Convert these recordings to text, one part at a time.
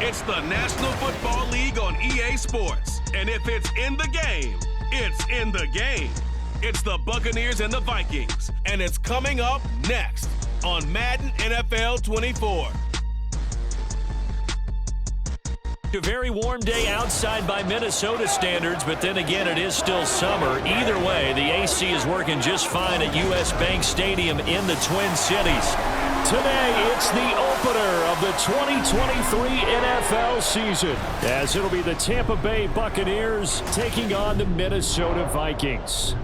It's the National Football League on EA Sports. And if it's in the game, it's in the game. It's the Buccaneers and the Vikings. And it's coming up next on Madden NFL 24. A very warm day outside by Minnesota standards, but then again, it is still summer. Either way, the AC is working just fine at US Bank Stadium in the Twin Cities. Today, it's the opener of the 2023 NFL season, as it'll be the Tampa Bay Buccaneers taking on the Minnesota Vikings.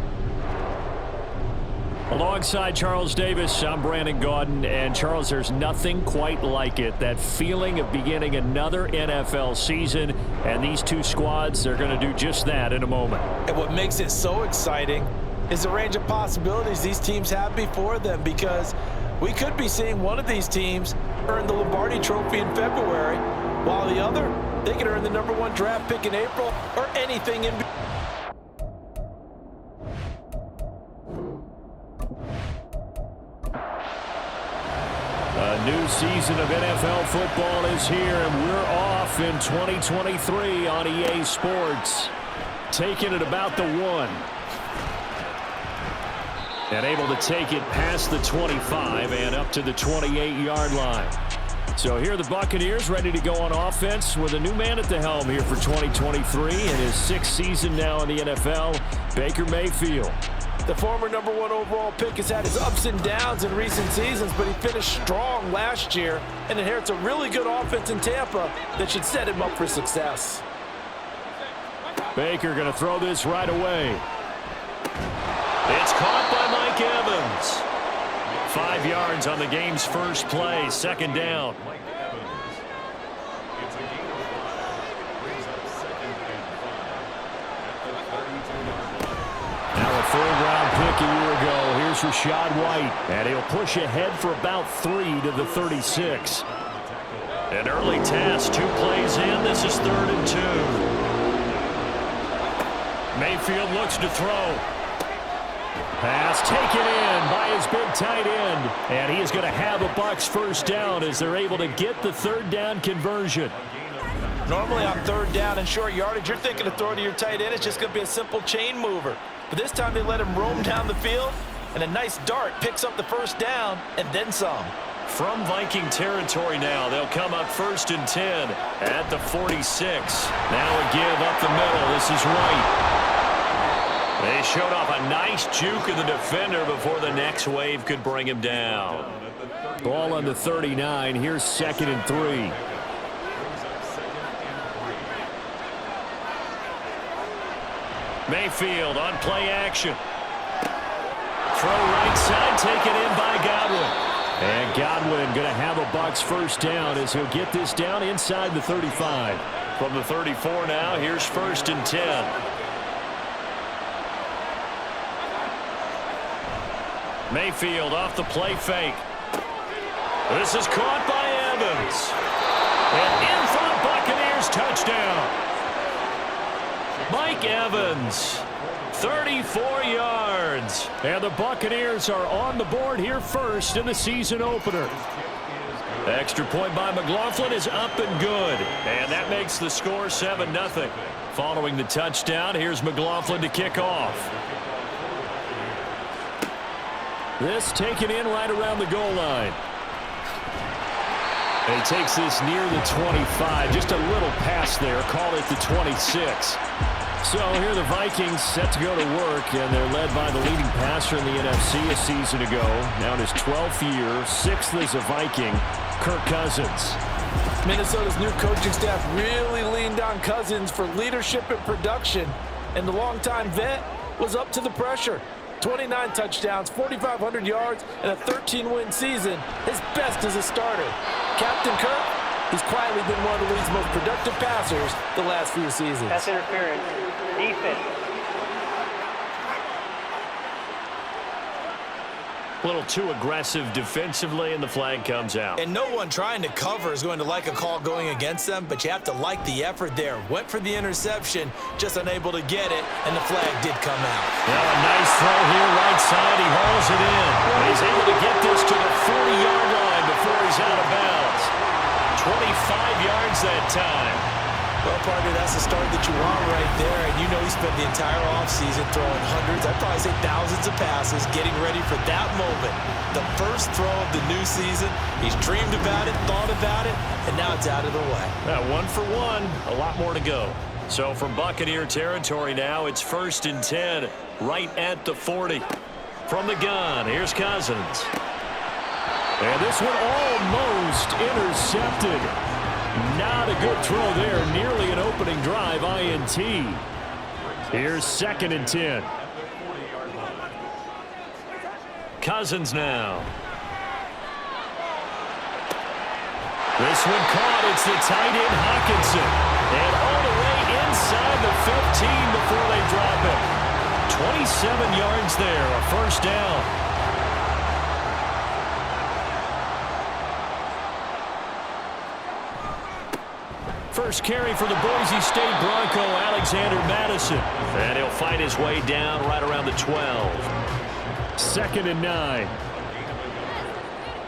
Alongside Charles Davis, I'm Brandon Gaudin, and Charles, there's nothing quite like it. That feeling of beginning another NFL season, and these two squads, they're going to do just that in a moment. And what makes it so exciting is the range of possibilities these teams have before them, because we could be seeing one of these teams earn the Lombardi Trophy in February, while the other, they could earn the #1 draft pick in April, or anything in between. A new season of NFL football is here, and we're off in 2023 on EA Sports. Taking it about the 1. And able to take it past the 25 and up to the 28-yard line. So here are the Buccaneers ready to go on offense with a new man at the helm here for 2023 in his 6th season now in the NFL, Baker Mayfield. The former #1 overall pick has had his ups and downs in recent seasons, but he finished strong last year and inherits a really good offense in Tampa that should set him up for success. Baker going to throw this right away. It's caught by Mike Evans. 5 yards on the game's first play, 2nd down. Now a 3rd-round pick a year ago. Here's Rachaad White, and he'll push ahead for about 3 to the 36. An early task, 2 plays in. This is 3rd and 2. Mayfield looks to throw. Pass taken in by his big tight end. And he is going to have a Bucs first down as they're able to get the 3rd down conversion. Normally on 3rd down and short yardage, you're thinking of throwing to your tight end. It's just going to be a simple chain mover. But this time they let him roam down the field, and a nice dart picks up the 1st down and then some. From Viking territory now, they'll come up 1st and 10 at the 46. Now a give up the middle. This is White. They showed off a nice juke of the defender before the next wave could bring him down. Ball on the 39. Here's 2nd and 3. Mayfield on play action. Throw right side, taken in by Godwin. And Godwin going to have a Bucs first down as he'll get this down inside the 35. From the 34 now, here's 1st and 10. Mayfield off the play fake. This is caught by Evans. And in front, Buccaneers touchdown. Mike Evans, 34 yards. And the Buccaneers are on the board here first in the season opener. Extra point by McLaughlin is up and good. And that makes the score 7-0. Following the touchdown, here's McLaughlin to kick off. This taken in right around the goal line. And he takes this near the 25. Just a little pass there. Call it the 26. So here the Vikings set to go to work, and they're led by the leading passer in the NFC a season ago. Now in his 12th year, 6th as a Viking, Kirk Cousins. Minnesota's new coaching staff really leaned on Cousins for leadership and production, and the longtime vet was up to the pressure. 29 touchdowns, 4,500 yards, and a 13-win season. His best as a starter. Captain Kirk, he's quietly been one of the league's most productive passers the last few seasons. That's interference. Defense. A little too aggressive defensively, and the flag comes out. And no one trying to cover is going to like a call going against them, but you have to like the effort there. Went for the interception, just unable to get it, and the flag did come out. Now a nice throw here, right side. He hauls it in. And he's able to get this to the 40-yard line before he's out of bounds. 25 yards yards that time. Well, partner, that's the start that you want right there. And you know he spent the entire offseason throwing hundreds, I'd probably say thousands of passes, getting ready for that moment. The first throw of the new season. He's dreamed about it, thought about it, and now it's out of the way. 1 for 1, a lot more to go. So from Buccaneer territory now, it's 1st and 10, right at the 40. From the gun, here's Cousins. And this one almost intercepted. Not a good throw there. Nearly an opening drive INT. Here's 2nd and 10. Cousins now. This one caught. It's the tight end Hawkinson. And all the way inside the 15 before they drop it. 27 yards there. A first down. First carry for the Boise State Bronco, Alexander Madison. And he'll fight his way down right around the 12. 2nd and 9.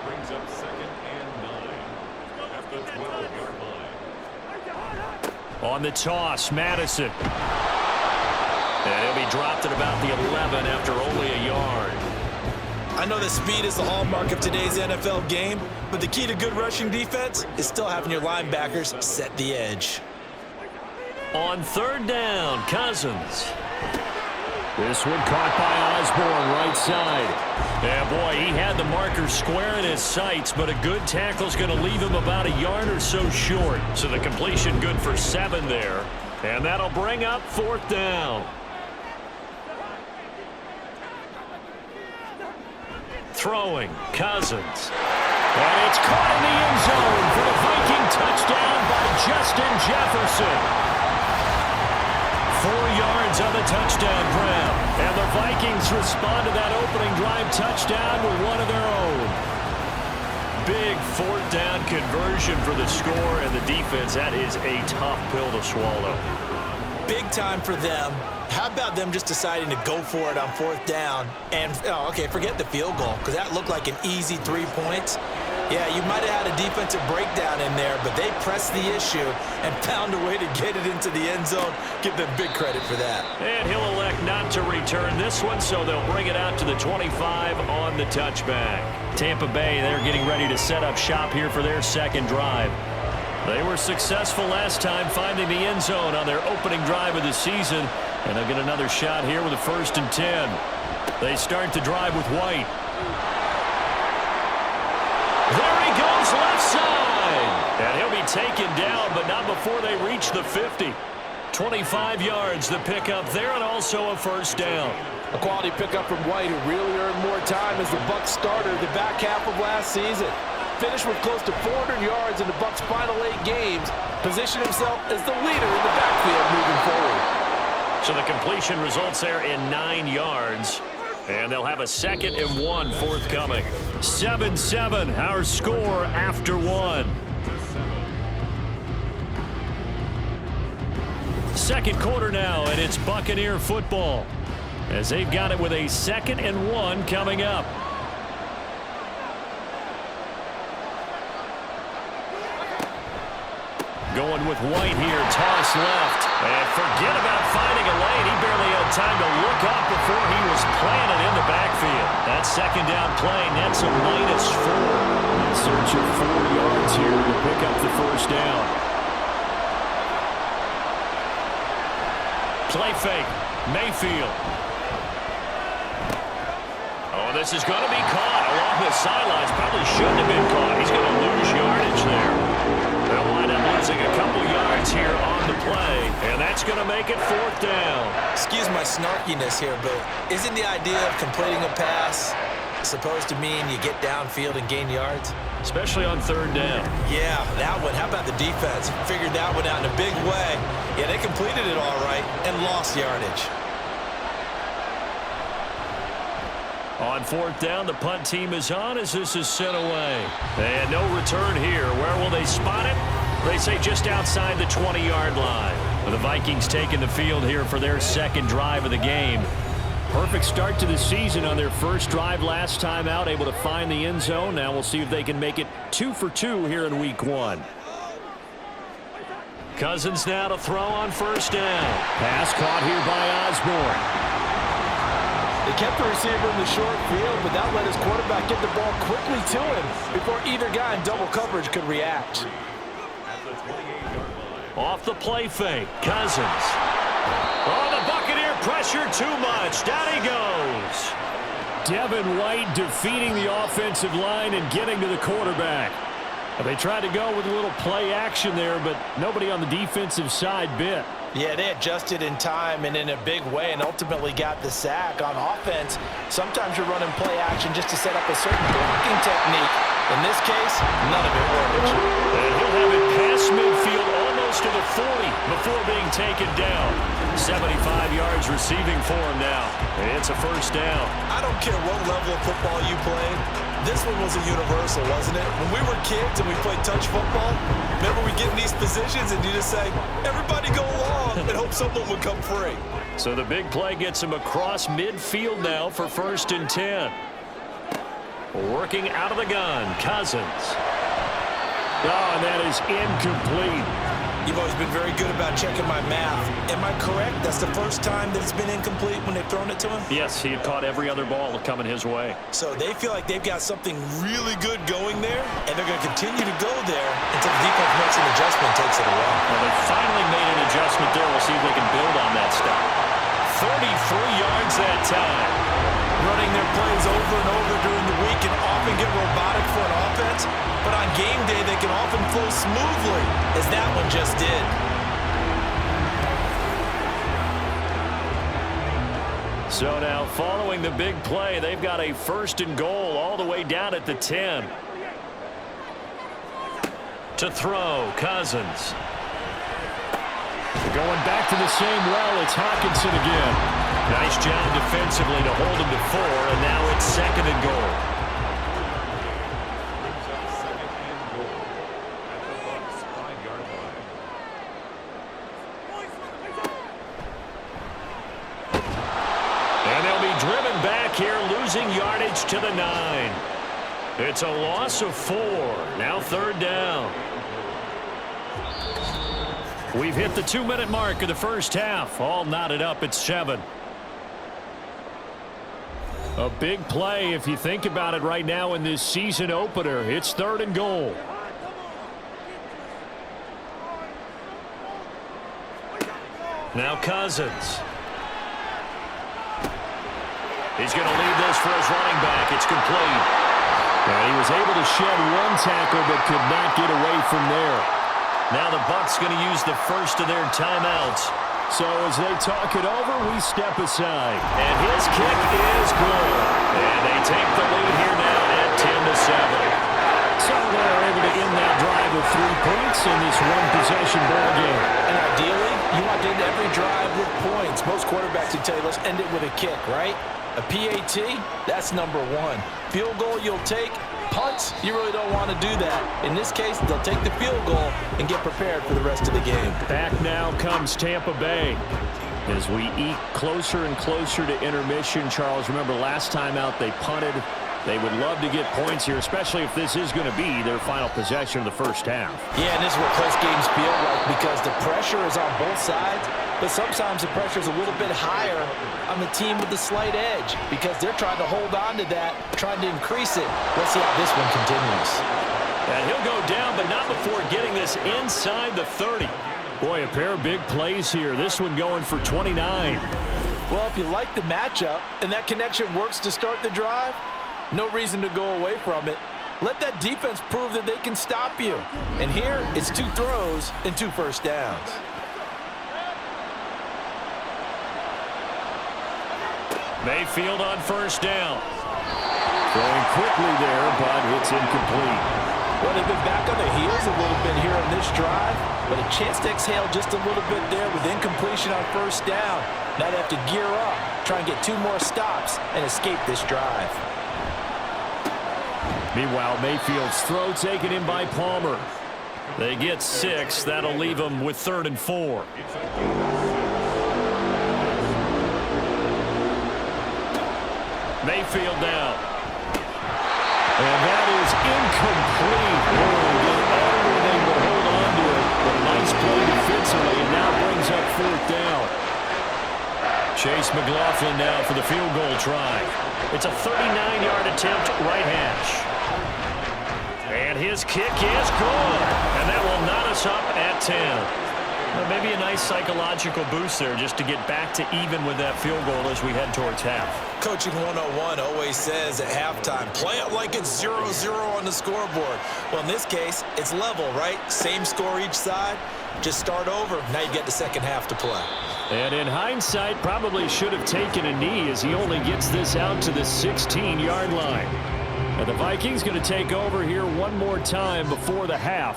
Brings up 2nd and 9 at the 12-yard line. On the toss, Madison. And he'll be dropped at about the 11 after only a yard. I know that speed is the hallmark of today's NFL game, but the key to good rushing defense is still having your linebackers set the edge. On 3rd down, Cousins. This one caught by Osborne, right side. Yeah, boy, he had the marker square in his sights, but a good tackle's going to leave him about a yard or so short. So the completion good for 7 there. And that'll bring up 4th down. Throwing, Cousins. And it's caught in the end zone for the Viking touchdown by Justin Jefferson. 4 yards on the touchdown grab. And the Vikings respond to that opening drive touchdown with one of their own. Big 4th down conversion for the score, and the defense, that is a tough pill to swallow. Big time for them. How about them just deciding to go for it on 4th down? And, okay, forget the field goal, because that looked like an easy 3 points. Yeah, you might have had a defensive breakdown in there, but they pressed the issue and found a way to get it into the end zone. Give them big credit for that. And he'll elect not to return this one, so they'll bring it out to the 25 on the touchback. Tampa Bay, they're getting ready to set up shop here for their 2nd drive. They were successful last time finding the end zone on their opening drive of the season, and they'll get another shot here with a 1st and 10. They start the drive with White. There he goes left side. And he'll be taken down, but not before they reach the 50. 25 yards the pickup there, and also a 1st down. A quality pickup from White, who really earned more time as the Bucs starter the back half of last season. Finished with close to 400 yards in the Bucs' final 8 games. Positioned himself as the leader in the backfield moving forward. So the completion results there in 9 yards. And they'll have a 2nd and 1 forthcoming. 7-7, our score after 1. Second quarter now, and it's Buccaneer football, as they've got it with a 2nd and 1 coming up. Going with White here, toss left. And forget about finding a lane. He barely had time to look up before he was planted in the backfield. That 2nd down play, nets a -4. In search of 4 yards here to pick up the 1st down. Play fake, Mayfield. Oh, this is going to be caught along the sidelines. Probably shouldn't have been caught. He's going to lose yardage there. They'll wind up losing a couple yards here on the play, and that's going to make it 4th down. Excuse my snarkiness here, but isn't the idea of completing a pass supposed to mean you get downfield and gain yards? Especially on 3rd down. Yeah, that one. How about the defense? Figured that one out in a big way. Yeah, they completed it all right and lost yardage. On 4th down, the punt team is on as this is sent away. And no return here. Where will they spot it? They say just outside the 20-yard line. The Vikings taking the field here for their 2nd drive of the game. Perfect start to the season on their 1st drive last time out, able to find the end zone. Now we'll see if they can make it 2 for 2 here in week 1. Cousins now to throw on first down. Pass caught here by Osborne. They kept the receiver in the short field, but that let his quarterback get the ball quickly to him before either guy in double coverage could react. Off the play fake, Cousins. Oh, the Buccaneer pressure too much. Down he goes. Devin White defeating the offensive line and getting to the quarterback. They tried to go with a little play action there, but nobody on the defensive side bit. Yeah, they adjusted in time and in a big way and ultimately got the sack. On offense, sometimes you're running play action just to set up a certain blocking technique. In this case, none of it worked. And he'll have it past midfield almost to the 40 before being taken down. 75 yards receiving for him now. And it's a first down. I don't care what level of football you played. This one was a universal, wasn't it? When we were kids and we played touch football, remember we get in these positions and you just say, everybody go along and hope someone would come free. So the big play gets him across midfield now for 1st and 10. Working out of the gun, Cousins. Oh, and that is incomplete. You've always been very good about checking my math. Am I correct? That's the first time that it's been incomplete when they've thrown it to him? Yes, he had caught every other ball coming his way. So they feel like they've got something really good going there, and they're going to continue to go there until the defense makes an adjustment and takes it away. Well, they finally made an adjustment there. We'll see if they can build on that stuff. 33 yards that time. Running their plays over and over during the week can often get robotic for an offense, but on game day they can often flow smoothly, as that one just did. So now following the big play, they've got a 1st and goal all the way down at the 10. To throw, Cousins. Going back to the same well, it's Hawkinson again. Nice job defensively to hold him to 4, and now it's 2nd and goal. And they'll be driven back here, losing yardage to the 9. It's a loss of 4. Now 3rd down. We've hit the 2-minute mark of the first half. All knotted up at 7. A big play if you think about it right now in this season opener. It's 3rd and goal. Now Cousins. He's going to leave this for his running back. It's complete. And he was able to shed 1 tackle but could not get away from there. Now the Bucs going to use the first of their timeouts. So as they talk it over, we step aside. And his kick is good. And they take the lead here now at 10-7. So they're able to end that drive with 3 points in this one-possession ball game. And ideally, you want to end every drive with points. Most quarterbacks would tell you, let's end it with a kick, right? A PAT, that's number 1. Field goal you'll take. Punts, you really don't want to do that. In this case, they'll take the field goal and get prepared for the rest of the game. Back now comes Tampa Bay. As we eke closer and closer to intermission, Charles, remember last time out they punted. They would love to get points here, especially if this is going to be their final possession of the first half. Yeah, and this is what close games feel like because the pressure is on both sides, but sometimes the pressure is a little bit higher on the team with the slight edge because they're trying to hold on to that, trying to increase it. Let's see how this one continues. And he'll go down, but not before getting this inside the 30. Boy, a pair of big plays here. This one going for 29. Well, if you like the matchup and that connection works to start the drive, no reason to go away from it. Let that defense prove that they can stop you. And here, it's 2 throws and 2 first downs. Mayfield on first down. Throwing quickly there, but it's incomplete. Well, they've been back on their heels a little bit here on this drive, but a chance to exhale just a little bit there with incompletion on first down. Now they have to gear up, try and get 2 more stops and escape this drive. Meanwhile, Mayfield's throw taken in by Palmer. They get 6. That'll leave them with 3rd and 4. Mayfield down. And that is incomplete. Oh, they were able to hold on to it, but a nice play to Chase McLaughlin now for the field goal try. It's a 39-yard attempt, right hash. And his kick is good. And that will knot us up at 10. Well, maybe a nice psychological boost there just to get back to even with that field goal as we head towards half. Coaching 101 always says at halftime, play it like it's 0-0 on the scoreboard. Well, in this case, it's level, right? Same score each side. Just start over. Now you get the second half to play. And in hindsight, probably should have taken a knee as he only gets this out to the 16-yard line. And the Vikings going to take over here one more time before the half.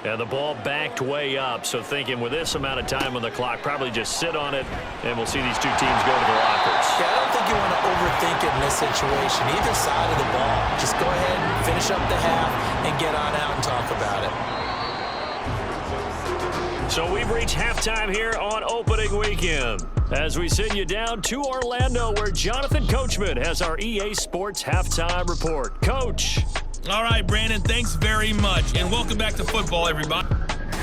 And the ball backed way up, so thinking with this amount of time on the clock, probably just sit on it, and we'll see these two teams go to the lockers. Yeah, I don't think you want to overthink it in this situation. Either side of the ball. Just go ahead and finish up the half and get on out and talk about it. So we've reached halftime here on opening weekend as we send you down to Orlando where Jonathan Coachman has our EA Sports halftime report. Coach. All right, Brandon, thanks very much, and welcome back to football, everybody.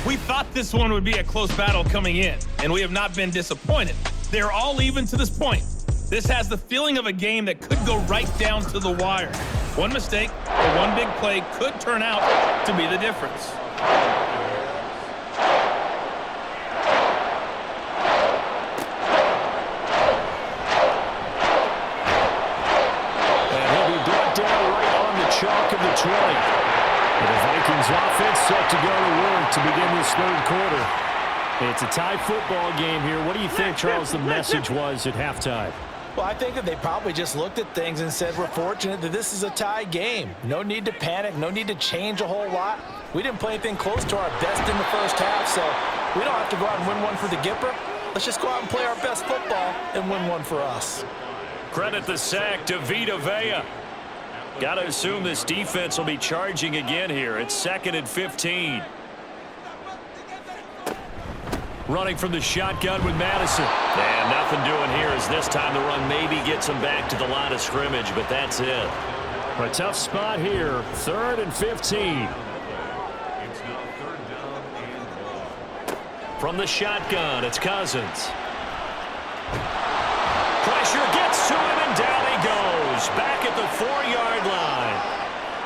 We thought this one would be a close battle coming in, and we have not been disappointed. They're all even to this point. This has the feeling of a game that could go right down to the wire. One mistake or one big play could turn out to be the difference. Chalk of the 20. And the Vikings offense set to go to work to begin this third quarter. It's a tie football game here. What do you think, Charles, the message was at halftime? Well, I think that they probably just looked at things and said, we're fortunate that this is a tie game. No need to panic. No need to change a whole lot. We didn't play anything close to our best in the first half, so we don't have to go out and win one for the Gipper. Let's just go out and play our best football and win one for us. Credit the sack to Vita Vea. Got to assume this defense will be charging again here. It's 2nd and 15. Running from the shotgun with Madison. And nothing doing here as this time the run maybe gets him back to the line of scrimmage, but that's it. A tough spot here. 3rd and 15. It's now 3rd down and 1. From the shotgun, it's Cousins. Pressure gets to him, and down he goes. Back at the 4-yard line.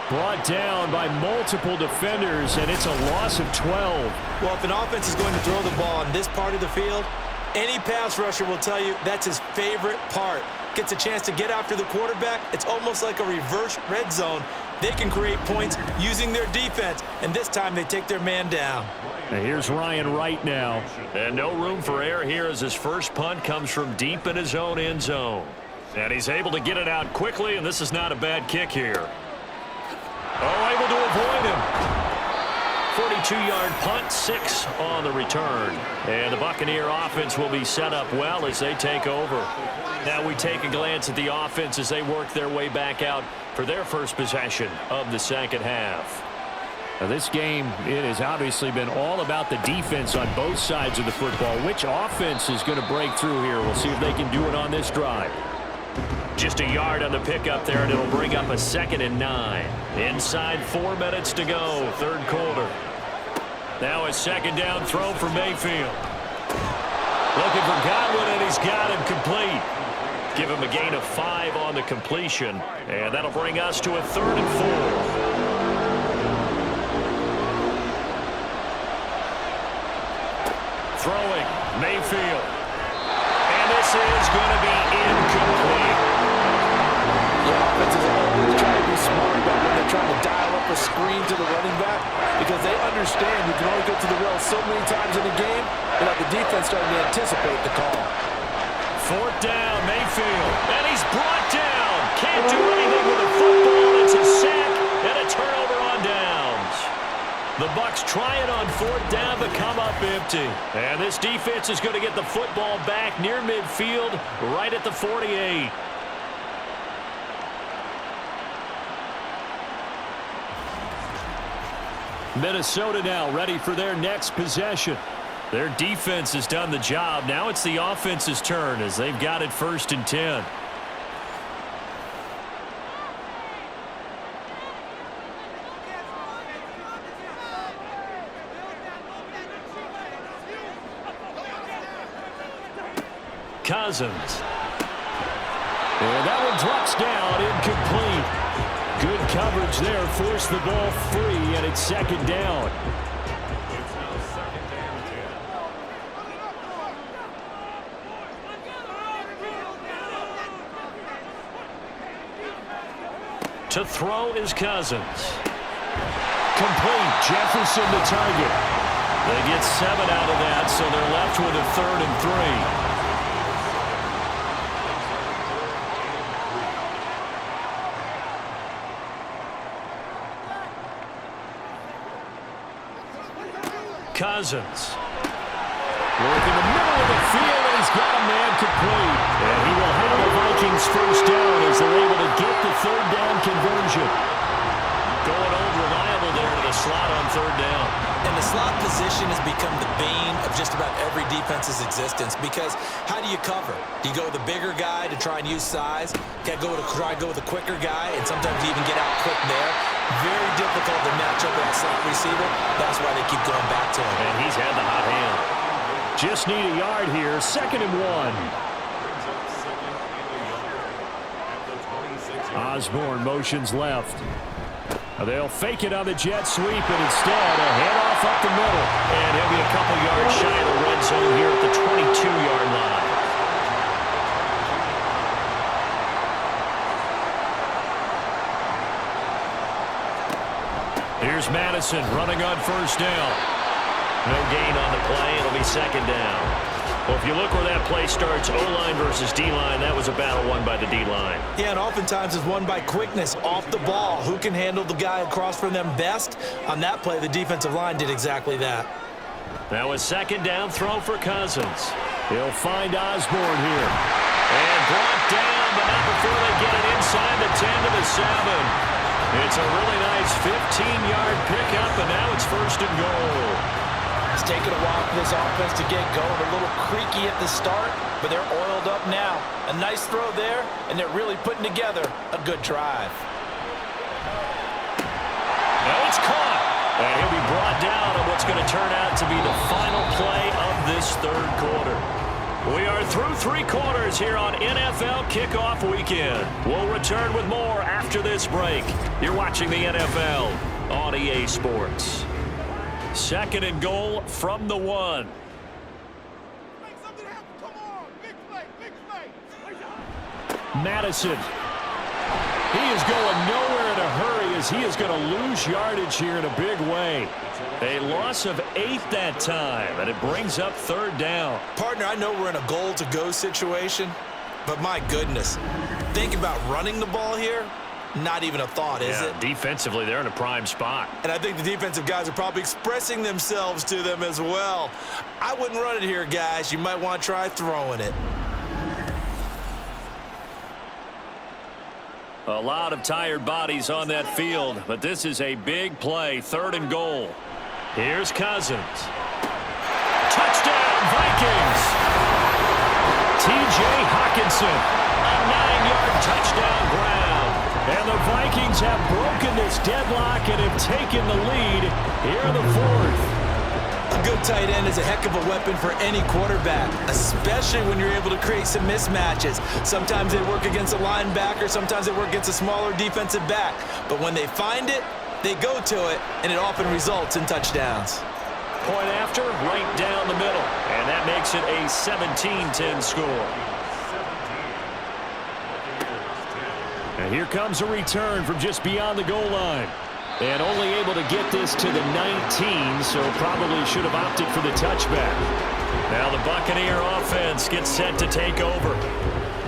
Brought down by multiple defenders, and it's a loss of 12. Well, if an offense is going to throw the ball on this part of the field, any pass rusher will tell you that's his favorite part. Gets a chance to get after the quarterback. It's almost like a reverse red zone. They can create points using their defense, and this time they take their man down. And here's Ryan Wright now. And no room for error here as his first punt comes from deep in his own end zone. And he's able to get it out quickly, and this is not a bad kick here. Oh, able to avoid him. 42-yard punt, 6 on the return. And the Buccaneer offense will be set up well as they take over. Now we take a glance at the offense as they work their way back out for their first possession of the second half. Now this game, it has obviously been all about the defense on both sides of the football. Which offense is going to break through here? We'll see if they can do it on this drive. Just a yard on the pickup there, and it'll bring up a 2nd and 9. Inside 4 minutes to go, third quarter. Now a second down throw for Mayfield. Looking for Godwin, and he's got him complete. Give him a gain of 5 on the completion, and that'll bring us to a 3rd and 4. Throwing, Mayfield. And this is going to be incomplete. The offenses always try to be smart about when they're trying to dial up a screen to the running back because they understand you can only go to the rail so many times in a game without the defense starting to anticipate the call. 4th down, Mayfield. And he's brought down. Can't do anything with the football. It's a sack and a turnover on downs. The Bucs try it on 4th down, but come up empty. And this defense is going to get the football back near midfield, right at the 48. Minnesota now ready for their next possession. Their defense has done the job. Now it's the offense's turn as they've got it 1st and 10. Cousins. And that one drops down, incomplete. Good coverage there, forced the ball free, and it's second down. It's now second down 10. To throw is Cousins. Complete. Jefferson to target. They get 7 out of that, so they're left with a 3rd and 3. Cousins. Working the middle of the field, and he's got a man complete. And he will have the Vikings first down as they're able to get the 3rd down conversion. Going old reliable there to the slot on 3rd down. And the slot position has become the bane of just about every defense's existence because how do you cover? Do you go with a bigger guy to try and use size? Try to go with a quicker guy, and sometimes you even get out quick there. Very difficult to match up with that slot receiver. That's why they keep going back to him. And he's had the hot hand. Just need a yard here. 2nd and 1. Osborne motions left. They'll fake it on the jet sweep, and instead a handoff up the middle. And he'll be a couple yards shy of the red zone here at the 22-yard line. Here's Madison running on 1st down. No gain on the play. It'll be 2nd down. Well, if you look where that play starts, O-line versus D-line, that was a battle won by the D-line. Yeah, and oftentimes it's won by quickness off the ball. Who can handle the guy across from them best? On that play, the defensive line did exactly that. Now a 2nd down throw for Cousins. He'll find Osborne here. And brought down, but not before they get it inside the 10 to the 7. It's a really nice 15-yard pickup, and now it's 1st and goal. It's taken a while for this offense to get going. A little creaky at the start, but they're oiled up now. A nice throw there, and they're really putting together a good drive. Now it's caught. And he'll be brought down on what's going to turn out to be the final play of this 3rd quarter. We are through 3 quarters here on NFL Kickoff Weekend. We'll return with more after this break. You're watching the NFL on EA Sports. 2nd and goal from the 1. Make something happen. Come on. Big play. Big play. Madison. He is going nowhere in a hurry as he is going to lose yardage here in a big way. A loss of 8 that time, and it brings up 3rd down. Partner, I know we're in a goal-to-go situation, but my goodness, think about running the ball here. Not even a thought, is it? Defensively, they're in a prime spot. And I think the defensive guys are probably expressing themselves to them as well. I wouldn't run it here, guys. You might want to try throwing it. A lot of tired bodies on that field, but this is a big play. 3rd and goal. Here's Cousins. Touchdown, Vikings! T.J. Hockenson, a 9-yard touchdown grab. And the Vikings have broken this deadlock and have taken the lead here in the 4th. A good tight end is a heck of a weapon for any quarterback, especially when you're able to create some mismatches. Sometimes they work against a linebacker, sometimes they work against a smaller defensive back. But when they find it, they go to it, and it often results in touchdowns. Point after, right down the middle. And that makes it a 17-10 score. And here comes a return from just beyond the goal line. And only able to get this to the 19, so probably should have opted for the touchback. Now the Buccaneer offense gets set to take over.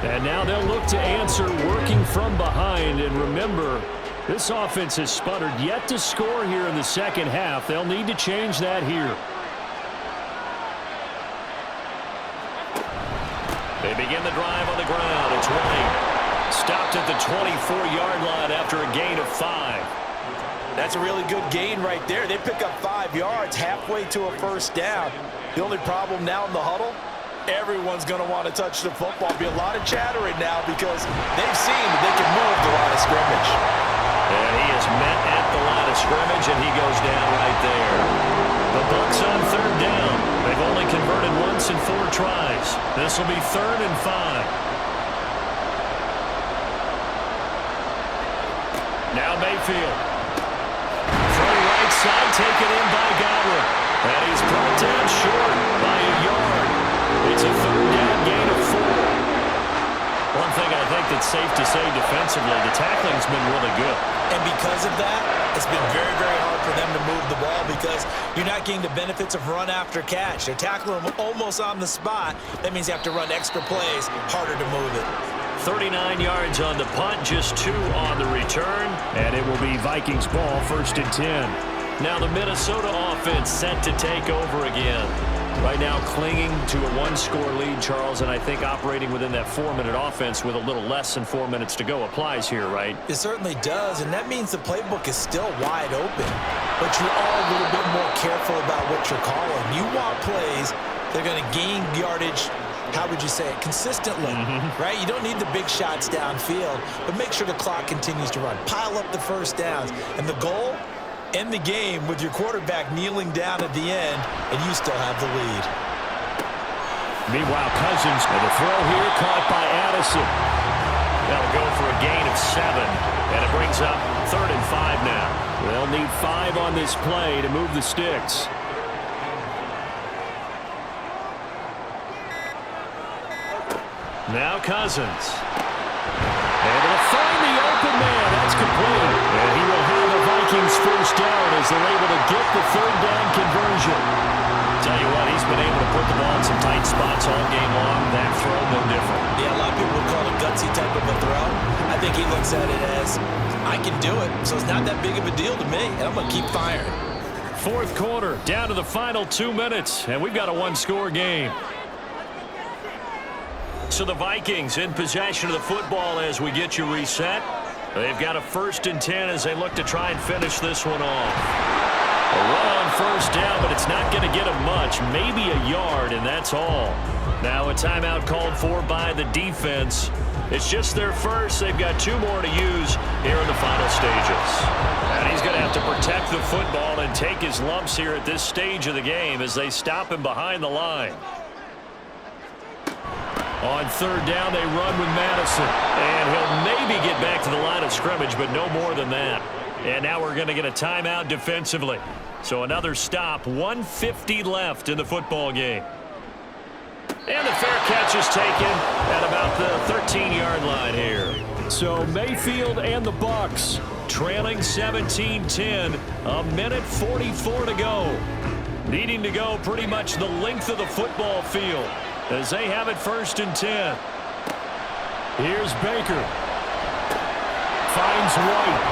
And now they'll look to answer working from behind. And remember, this offense has sputtered yet to score here in the 2nd half. They'll need to change that here. They begin the drive on the ground. It's White. Stopped at the 24-yard line after a gain of 5. That's a really good gain right there. They pick up 5 yards halfway to a 1st down. The only problem now in the huddle, everyone's going to want to touch the football. Be a lot of chattering now because they've seen that they can move the line of scrimmage. And he is met at the line of scrimmage, and he goes down right there. The Bucs on 3rd down. They've only converted once in 4 tries. This will be 3rd and 5. Now Mayfield. From right side, taken in by Godwin. And he's brought down short by a yard. It's a 3rd down gain of 4. One thing I think that's safe to say defensively, the tackling's been really good. And because of that, it's been very, very hard for them to move the ball because you're not getting the benefits of run after catch. They're tackling them almost on the spot. That means you have to run extra plays, harder to move it. 39 yards on the punt, just 2 on the return. And it will be Vikings ball, 1st and 10. Now the Minnesota offense set to take over again. Right now clinging to a 1-score lead, Charles, and I think operating within that 4-minute offense with a little less than 4 minutes to go applies here, right? It certainly does, and that means the playbook is still wide open. But you are a little bit more careful about what you're calling. You want plays that are going to gain yardage, how would you say it, consistently, right? You don't need the big shots downfield, but make sure the clock continues to run. Pile up the first downs, and the goal, end the game with your quarterback kneeling down at the end, and you still have the lead. Meanwhile, Cousins with a throw here caught by Addison. That'll go for a gain of 7, and it brings up 3rd and 5 now. They'll need 5 on this play to move the sticks. Now Cousins. Able to find the open man. That's complete. And he will have the Vikings 1st down as they're able to get the 3rd down conversion. Tell you what, he's been able to put the ball in some tight spots all game long. That throw, no different. Yeah, a lot of people would call it gutsy type of a throw. I think he looks at it as, I can do it, so it's not that big of a deal to me, and I'm going to keep firing. 4th quarter, down to the final 2 minutes, and we've got a 1-score game. So the Vikings in possession of the football as we get you reset. They've got a 1st and 10 as they look to try and finish this one off. A run on 1st down, but it's not going to get them much. Maybe a yard, and that's all. Now a timeout called for by the defense. It's just their first. They've got 2 more to use here in the final stages. And he's going to have to protect the football and take his lumps here at this stage of the game as they stop him behind the line. On 3rd down, they run with Madison. And he'll maybe get back to the line of scrimmage, but no more than that. And now we're going to get a timeout defensively. So another stop, 1:50 left in the football game. And the fair catch is taken at about the 13-yard line here. So Mayfield and the Bucs trailing 17-10, a minute 44 to go. Needing to go pretty much the length of the football field as they have it 1st and 10. Here's Baker. Finds White.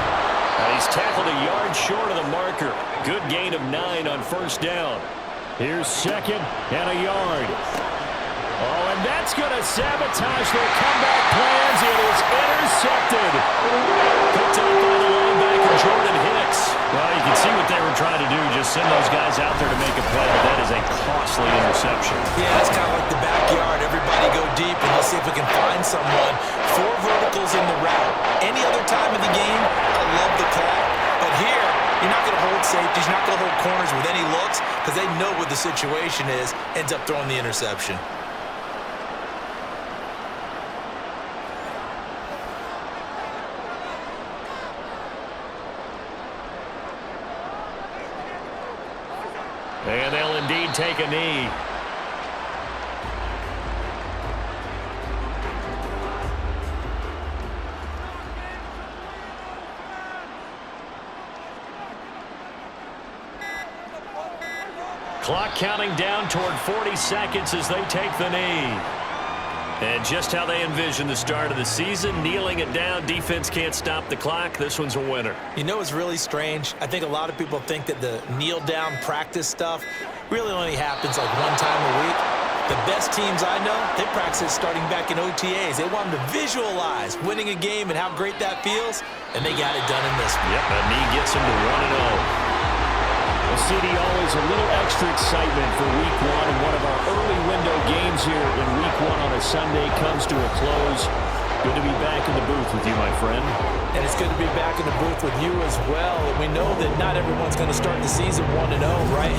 He's tackled a yard short of the marker. Good gain of 9 on 1st down. Here's 2nd and a yard. Oh, and that's going to sabotage their comeback plans. It is intercepted. Picked up by the linebacker, Jordan Hicks. Well, you can see what they were trying to do, just send those guys out there to make a play, but that is a costly interception. Yeah, it's kind of like the backyard. Everybody go deep, and let's see if we can find someone. 4 verticals in the route. Any other time of the game, I love the call. But here, you're not going to hold safeties, you're not going to hold corners with any looks because they know what the situation is, ends up throwing the interception. And they'll indeed take a knee. Clock counting down toward 40 seconds as they take the knee. And just how they envision the start of the season, kneeling it down, defense can't stop the clock. This one's a winner. You know what's really strange? I think a lot of people think that the kneel-down practice stuff really only happens like 1 time a week. The best teams I know, they practice starting back in OTAs. They want them to visualize winning a game and how great that feels, and they got it done in this one. Yep, that knee gets them to 1-0. Well, CD, always a little extra excitement for Week 1, and one of our early window games here in Week 1 on a Sunday comes to a close. Good to be back in the booth with you, my friend. And it's good to be back in the booth with you as well. And we know that not everyone's going to start the season 1-0, right?